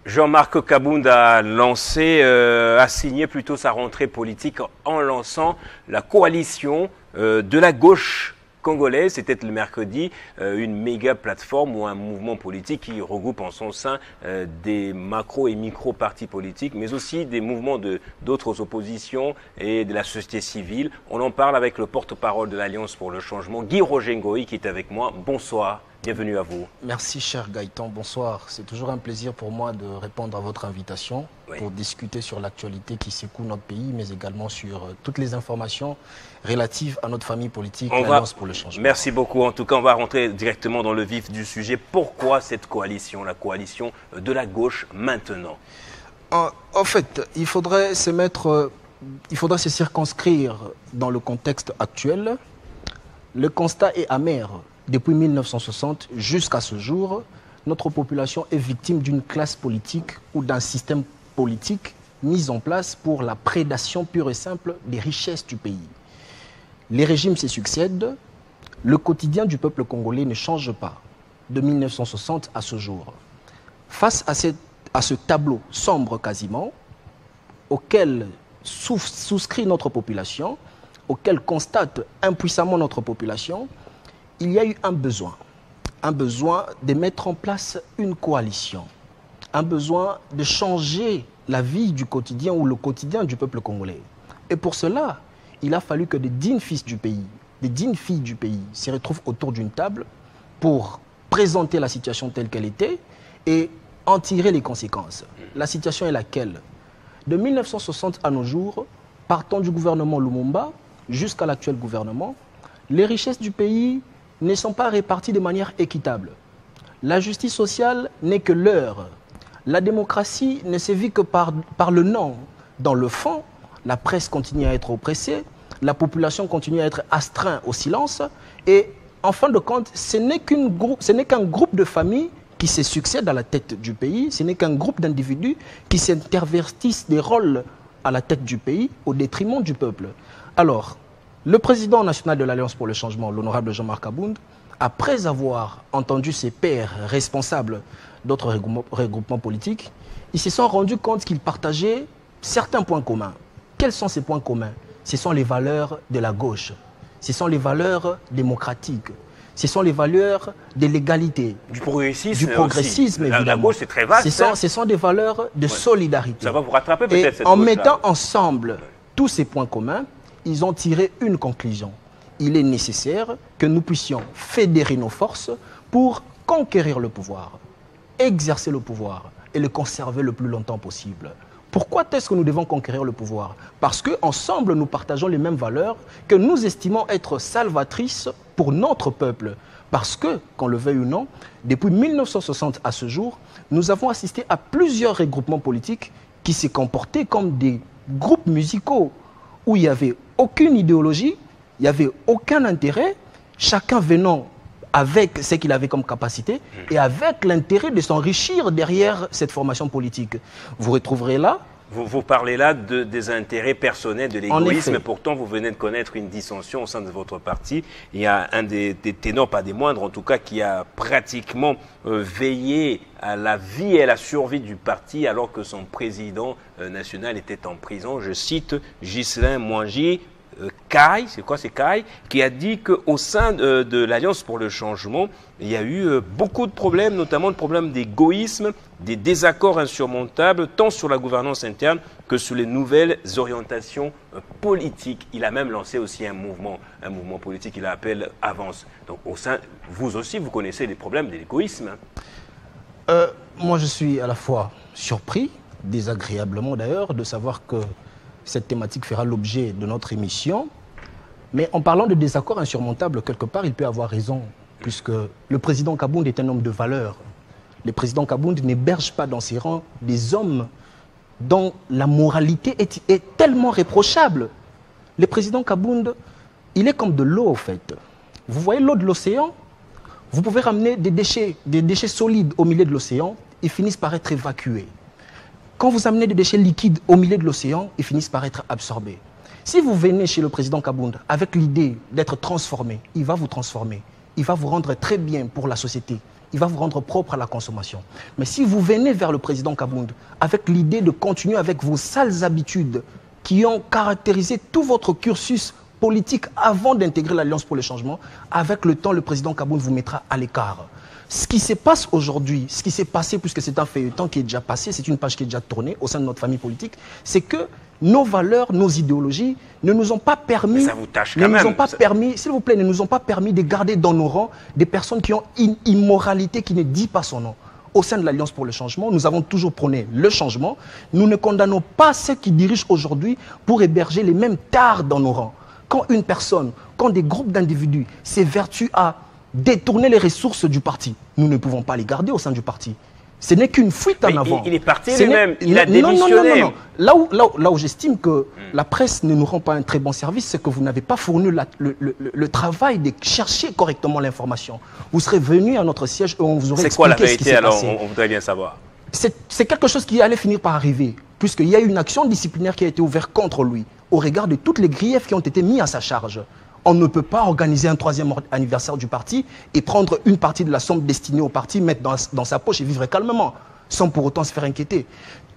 Jean-Marc Kabound a signé plutôt sa rentrée politique en lançant la coalition de la gauche congolaise. C'était le mercredi, une méga plateforme ou un mouvement politique qui regroupe en son sein des macro et micro partis politiques, mais aussi des mouvements d'autres oppositions et de la société civile. On en parle avec le porte-parole de l'Alliance pour le changement, Guy Roger Ngoï, qui est avec moi. Bonsoir. Bienvenue à vous. Merci cher Gaëtan, bonsoir. C'est toujours un plaisir pour moi de répondre à votre invitation pour discuter sur l'actualité qui secoue notre pays, mais également sur toutes les informations relatives à notre famille politique, l'Alliance pour le changement. Merci beaucoup. En tout cas, on va rentrer directement dans le vif du sujet. Pourquoi cette coalition, la coalition de la gauche maintenant? En fait, il faudrait se circonscrire dans le contexte actuel. Le constat est amer. Depuis 1960 jusqu'à ce jour, notre population est victime d'une classe politique ou d'un système politique mis en place pour la prédation pure et simple des richesses du pays. Les régimes se succèdent, le quotidien du peuple congolais ne change pas de 1960 à ce jour. Face à ce tableau sombre quasiment, auquel souscrit notre population, auquel constate impuissamment notre population, il y a eu un besoin de mettre en place une coalition, un besoin de changer la vie du quotidien ou le quotidien du peuple congolais. Et pour cela, il a fallu que des dignes fils du pays, des dignes filles du pays se retrouvent autour d'une table pour présenter la situation telle qu'elle était et en tirer les conséquences. La situation est laquelle? De 1960 à nos jours, partant du gouvernement Lumumba jusqu'à l'actuel gouvernement, les richesses du pays ne sont pas répartis de manière équitable. La justice sociale n'est que leurre. La démocratie ne se vit que par le nom. Dans le fond, la presse continue à être oppressée, la population continue à être astreinte au silence, et en fin de compte, ce n'est qu'un groupe de familles qui se succèdent à la tête du pays, ce n'est qu'un groupe d'individus qui s'intervertissent des rôles à la tête du pays au détriment du peuple. Alors, le président national de l'Alliance pour le changement, l'honorable Jean-Marc Kabound, après avoir entendu ses pairs responsables d'autres regroupements politiques, ils se sont rendus compte qu'ils partageaient certains points communs. Quels sont ces points communs? Ce sont les valeurs de la gauche, ce sont les valeurs démocratiques, ce sont les valeurs de l'égalité, du progressisme évidemment. La gauche, c'est très vaste. Ce sont des valeurs de solidarité. Ça va vous rattraper peut-être cette en mettant ensemble tous ces points communs, ils ont tiré une conclusion. Il est nécessaire que nous puissions fédérer nos forces pour conquérir le pouvoir, exercer le pouvoir et le conserver le plus longtemps possible. Pourquoi est-ce que nous devons conquérir le pouvoir? Parce qu'ensemble, nous partageons les mêmes valeurs que nous estimons être salvatrices pour notre peuple. Parce que, qu'on le veuille ou non, depuis 1960 à ce jour, nous avons assisté à plusieurs regroupements politiques qui se comportaient comme des groupes musicaux où il n'y avait aucune idéologie, il n'y avait aucun intérêt, chacun venant avec ce qu'il avait comme capacité et avec l'intérêt de s'enrichir derrière cette formation politique. Vous retrouverez là... Vous parlez là des intérêts personnels, de l'égoïsme, pourtant vous venez de connaître une dissension au sein de votre parti. Il y a un des ténors, pas des moindres en tout cas, qui a pratiquement veillé à la vie et à la survie du parti alors que son président national était en prison. Je cite Ghislain Mwangi, qui a dit qu'au sein de l'Alliance pour le changement, il y a eu beaucoup de problèmes, notamment le problème d'égoïsme, des désaccords insurmontables, tant sur la gouvernance interne que sur les nouvelles orientations politiques. Il a même lancé aussi un mouvement politique, il l'appelle Avance. Donc au sein, vous aussi, vous connaissez les problèmes de l'égoïsme. Moi, je suis à la fois surpris, désagréablement d'ailleurs, de savoir que cette thématique fera l'objet de notre émission. Mais en parlant de désaccords insurmontables, quelque part, il peut avoir raison, puisque le président Kabound est un homme de valeur. Le président Kabound n'héberge pas dans ses rangs des hommes dont la moralité est tellement réprochable. Le président Kabound, il est comme de l'eau, en fait. Vous voyez l'eau de l'océan? Vous pouvez ramener des déchets solides au milieu de l'océan, ils finissent par être évacués. Quand vous amenez des déchets liquides au milieu de l'océan, ils finissent par être absorbés. Si vous venez chez le président Kabound avec l'idée d'être transformé, il va vous transformer. Il va vous rendre très bien pour la société. il va vous rendre propre à la consommation. Mais si vous venez vers le président Kabound avec l'idée de continuer avec vos sales habitudes qui ont caractérisé tout votre cursus politique avant d'intégrer l'Alliance pour le changement, avec le temps, le président Kabound vous mettra à l'écart. Ce qui se passe aujourd'hui, ce qui s'est passé, puisque c'est un feuilleton qui est déjà passé, c'est une page qui est déjà tournée au sein de notre famille politique, c'est que nos valeurs, nos idéologies ne nous ont pas permis, ça vous tâche quand même. S'il vous plaît, ne nous ont pas permis de garder dans nos rangs des personnes qui ont une immoralité qui ne dit pas son nom. Au sein de l'Alliance pour le changement, nous avons toujours prôné le changement. Nous ne condamnons pas ceux qui dirigent aujourd'hui pour héberger les mêmes tares dans nos rangs. Quand une personne, quand des groupes d'individus s'évertuent à détourner les ressources du parti, nous ne pouvons pas les garder au sein du parti. Ce n'est qu'une fuite en avant. Il est parti lui-même, il a démissionné. Non. Là où j'estime que la presse ne nous rend pas un très bon service, c'est que vous n'avez pas fourni le travail de chercher correctement l'information. Vous serez venu à notre siège et on vous aurait expliqué ce qui s'est passé. C'est quoi la vérité alors? On voudrait bien savoir. C'est quelque chose qui allait finir par arriver, puisqu'il y a eu une action disciplinaire qui a été ouverte contre lui, au regard de toutes les griefs qui ont été mis à sa charge. On ne peut pas organiser un 3e anniversaire du parti et prendre une partie de la somme destinée au parti, mettre dans sa poche et vivre calmement, sans pour autant se faire inquiéter.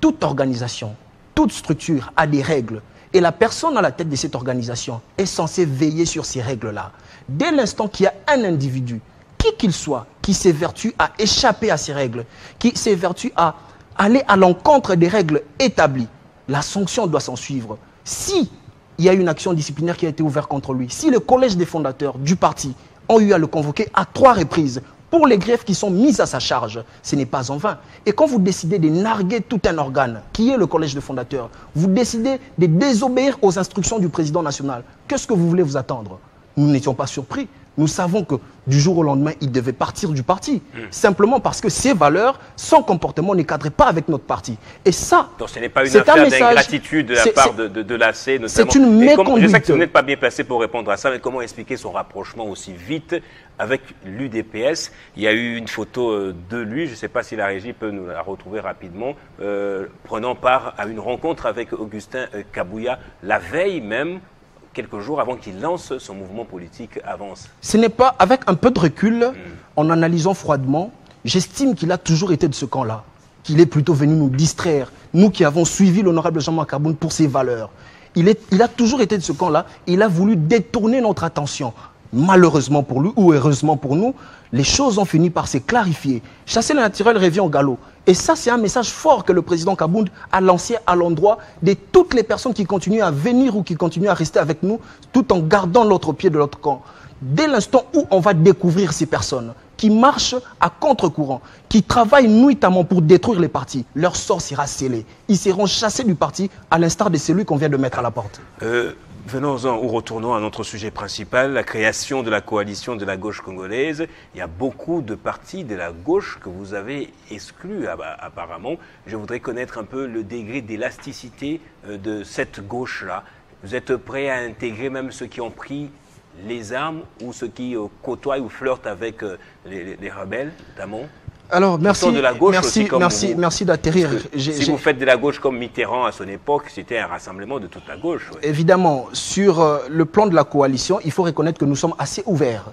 Toute organisation, toute structure a des règles. Et la personne à la tête de cette organisation est censée veiller sur ces règles-là. Dès l'instant qu'il y a un individu, qui qu'il soit, qui s'évertue à échapper à ces règles, qui s'évertue à aller à l'encontre des règles établies, la sanction doit s'en suivre. Si il y a une action disciplinaire qui a été ouverte contre lui, si le collège des fondateurs du parti ont eu à le convoquer à 3 reprises pour les griefs qui sont mis à sa charge, ce n'est pas en vain. Et quand vous décidez de narguer tout un organe, qui est le collège des fondateurs, vous décidez de désobéir aux instructions du président national, qu'est-ce que vous voulez vous attendre? Nous n'étions pas surpris. Nous savons que du jour au lendemain, il devait partir du parti. Simplement parce que ses valeurs, son comportement ne cadrait pas avec notre parti. Et ça, donc ce n'est pas une affaire d'ingratitude de la part de l'AC, notamment. C'est une méconduite. Je sais que vous n'êtes pas bien placé pour répondre à ça, mais comment expliquer son rapprochement aussi vite avec l'UDPS? Il y a eu une photo de lui, je ne sais pas si la régie peut nous la retrouver rapidement, prenant part à une rencontre avec Augustin Kabouya, la veille même, quelques jours avant qu'il lance son mouvement politique Avance. Ce n'est pas, avec un peu de recul, en analysant froidement, j'estime qu'il a toujours été de ce camp-là, qu'il est plutôt venu nous distraire, nous qui avons suivi l'honorable Jean-Marc Kabound pour ses valeurs. Il a toujours été de ce camp-là, il a voulu détourner notre attention. Malheureusement pour lui, ou heureusement pour nous, les choses ont fini par se clarifier. Chasser le naturel revient au galop. Et ça, c'est un message fort que le président Kabound a lancé à l'endroit de toutes les personnes qui continuent à venir ou qui continuent à rester avec nous, tout en gardant l'autre pied de l'autre camp. Dès l'instant où on va découvrir ces personnes qui marchent à contre-courant, qui travaillent nuitamment pour détruire les partis, leur sort sera scellé. Ils seront chassés du parti, à l'instar de celui qu'on vient de mettre à la porte. Venons-en ou retournons à notre sujet principal, la création de la coalition de la gauche congolaise. Il y a beaucoup de partis de la gauche que vous avez exclus apparemment. Je voudrais connaître un peu le degré d'élasticité de cette gauche-là. Vous êtes prêt à intégrer même ceux qui ont pris les armes ou ceux qui côtoient ou flirtent avec les rebelles, notamment? Alors, merci d'atterrir. Si vous faites de la gauche comme Mitterrand à son époque, c'était un rassemblement de toute la gauche. Ouais. Évidemment, sur le plan de la coalition, il faut reconnaître que nous sommes assez ouverts.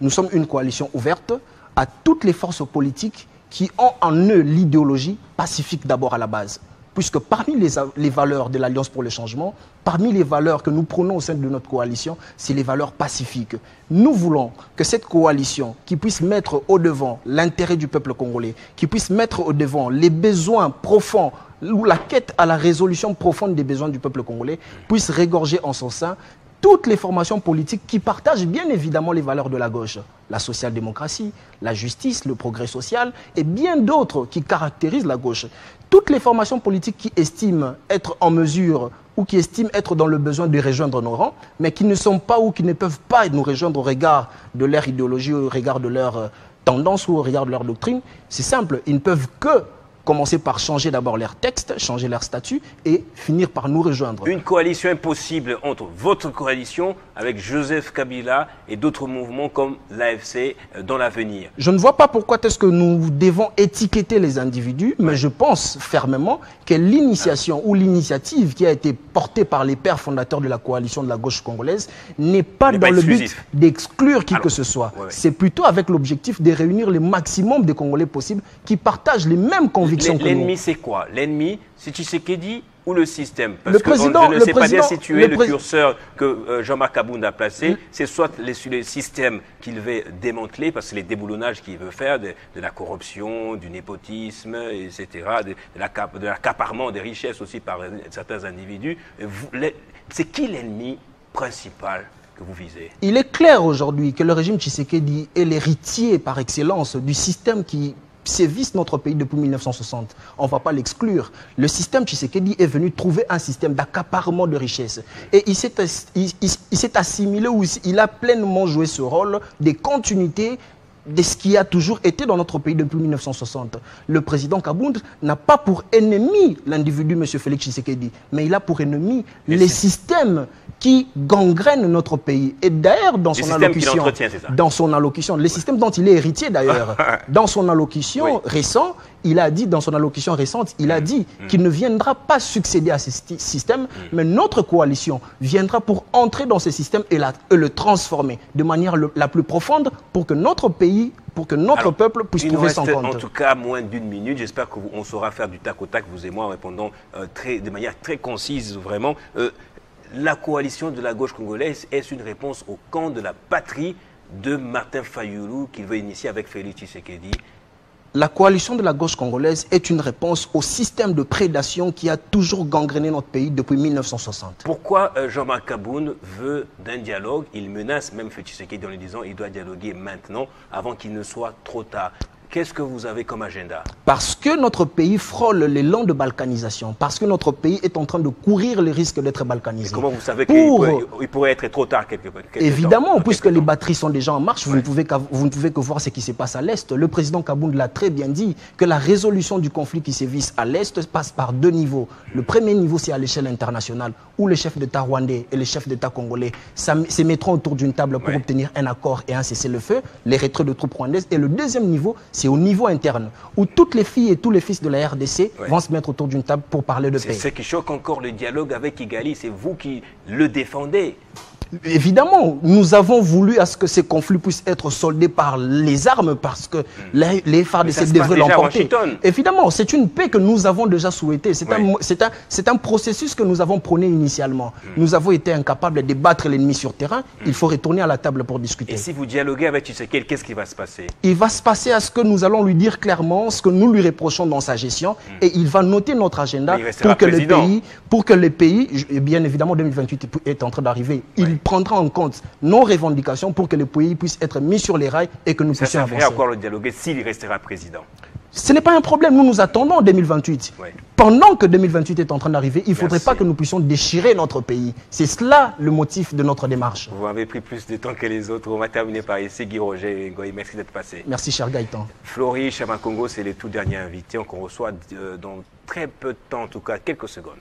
Nous sommes une coalition ouverte à toutes les forces politiques qui ont en eux l'idéologie pacifique d'abord à la base. Puisque parmi les valeurs de l'Alliance pour le changement, parmi les valeurs que nous prenons au sein de notre coalition, c'est les valeurs pacifiques. Nous voulons que cette coalition, qui puisse mettre au devant l'intérêt du peuple congolais, qui puisse mettre au devant les besoins profonds, ou la quête à la résolution profonde des besoins du peuple congolais, puisse régorger en son sein toutes les formations politiques qui partagent bien évidemment les valeurs de la gauche. La social-démocratie, la justice, le progrès social et bien d'autres qui caractérisent la gauche. Toutes les formations politiques qui estiment être en mesure ou qui estiment être dans le besoin de rejoindre nos rangs, mais qui ne sont pas ou qui ne peuvent pas nous rejoindre au regard de leur idéologie, au regard de leur tendance ou au regard de leur doctrine, c'est simple, ils ne peuvent que commencer par changer d'abord leur texte, changer leur statut et finir par nous rejoindre. Une coalition impossible entre votre coalition avec Joseph Kabila et d'autres mouvements comme l'AFC dans l'avenir. Je ne vois pas pourquoi est-ce que nous devons étiqueter les individus, mais je pense fermement que l'initiation ou l'initiative qui a été portée par les pères fondateurs de la coalition de la gauche congolaise n'est pas dans le but d'exclure qui que ce soit. C'est plutôt avec l'objectif de réunir le maximum de Congolais possibles qui partagent les mêmes convictions que nous. L'ennemi, c'est quoi? L'ennemi, c'est Tshisekedi ou le système? Parce que je ne sais pas bien situer le curseur que Jean-Marc Abound a placé. C'est soit le système qu'il veut démanteler, parce que les déboulonnages qu'il veut faire, de la corruption, du népotisme, etc., de l'accaparement des richesses aussi par certains individus. C'est qui l'ennemi principal que vous visez? Il est clair aujourd'hui que le régime Tshisekedi est l'héritier par excellence du système qui sévissent notre pays depuis 1960. On ne va pas l'exclure. Le système Tshisekedi est venu trouver un système d'accaparement de richesses. Et il s'est assimilé, ou il a pleinement joué ce rôle de continuité de ce qui a toujours été dans notre pays depuis 1960. Le président Kabound n'a pas pour ennemi l'individu M. Félix Tshisekedi, mais il a pour ennemi les systèmes qui gangrènent notre pays. Et d'ailleurs, dans son allocution, les systèmes dont il est héritier d'ailleurs, dans son allocution récente, il a dit, qu'il ne viendra pas succéder à ces systèmes, mais notre coalition viendra pour entrer dans ces systèmes et le transformer de manière la plus profonde pour que notre pays, pour que notre peuple puisse trouver son compte. En tout cas, moins d'une minute. J'espère qu'on saura faire du tac au tac, vous et moi, en répondant de manière très concise, vraiment. La coalition de la gauche congolaise, est-ce une réponse au camp de la patrie de Martin Fayulu qu'il veut initier avec Félix Tshisekedi? La coalition de la gauche congolaise est une réponse au système de prédation qui a toujours gangréné notre pays depuis 1960. Pourquoi Jean-Marc Abound veut d'un dialogue? Il menace même Félix Tshisekedi en lui disant qu'il doit dialoguer maintenant avant qu'il ne soit trop tard. Qu'est-ce que vous avez comme agenda? Parce que notre pays frôle l'élan de balkanisation, parce que notre pays est en train de courir le risque d'être balkanisé. Et comment vous savez qu'il pourrait être trop tard quelque Évidemment, puisque les batteries sont déjà en marche, vous ne pouvez que voir ce qui se passe à l'Est. Le président Kabound l'a très bien dit, que la résolution du conflit qui sévisse à l'Est passe par deux niveaux. Le premier niveau, c'est à l'échelle internationale, où les chefs d'État rwandais et les chefs d'État congolais se mettront autour d'une table pour obtenir un accord et un cessez-le-feu, les retraits de troupes rwandaises. Et le deuxième niveau, c'est au niveau interne, où toutes les filles et tous les fils de la RDC vont se mettre autour d'une table pour parler de paix. C'est ce qui choque encore le dialogue avec Kigali, c'est vous qui le défendez. Évidemment, nous avons voulu à ce que ces conflits puissent être soldés par les armes parce que les FARDC devraient l'emporter. Évidemment, c'est une paix que nous avons déjà souhaitée. C'est un processus que nous avons prôné initialement. Nous avons été incapables de battre l'ennemi sur terrain. Il faut retourner à la table pour discuter. Et si vous dialoguez avec Tshisekedi, qu'est-ce qui va se passer? Il va se passer à ce que nous allons lui dire clairement ce que nous lui reprochons dans sa gestion et il va noter notre agenda pour que le pays, et bien évidemment 2028 est en train d'arriver, il prendra en compte nos revendications pour que le pays puisse être mis sur les rails et que nous puissions avancer. Ça servirait à quoi le dialoguer s'il restera président? Ce n'est pas un problème, nous nous attendons 2028. Pendant que 2028 est en train d'arriver, il ne faudrait pas que nous puissions déchirer notre pays. C'est cela le motif de notre démarche. Vous avez pris plus de temps que les autres. On va terminer par ici. Guy Roger Ngoï, merci d'être passé. Merci cher Gaëtan. Florie Chamakongo, c'est le tout dernier invité qu'on reçoit dans très peu de temps, en tout cas quelques secondes.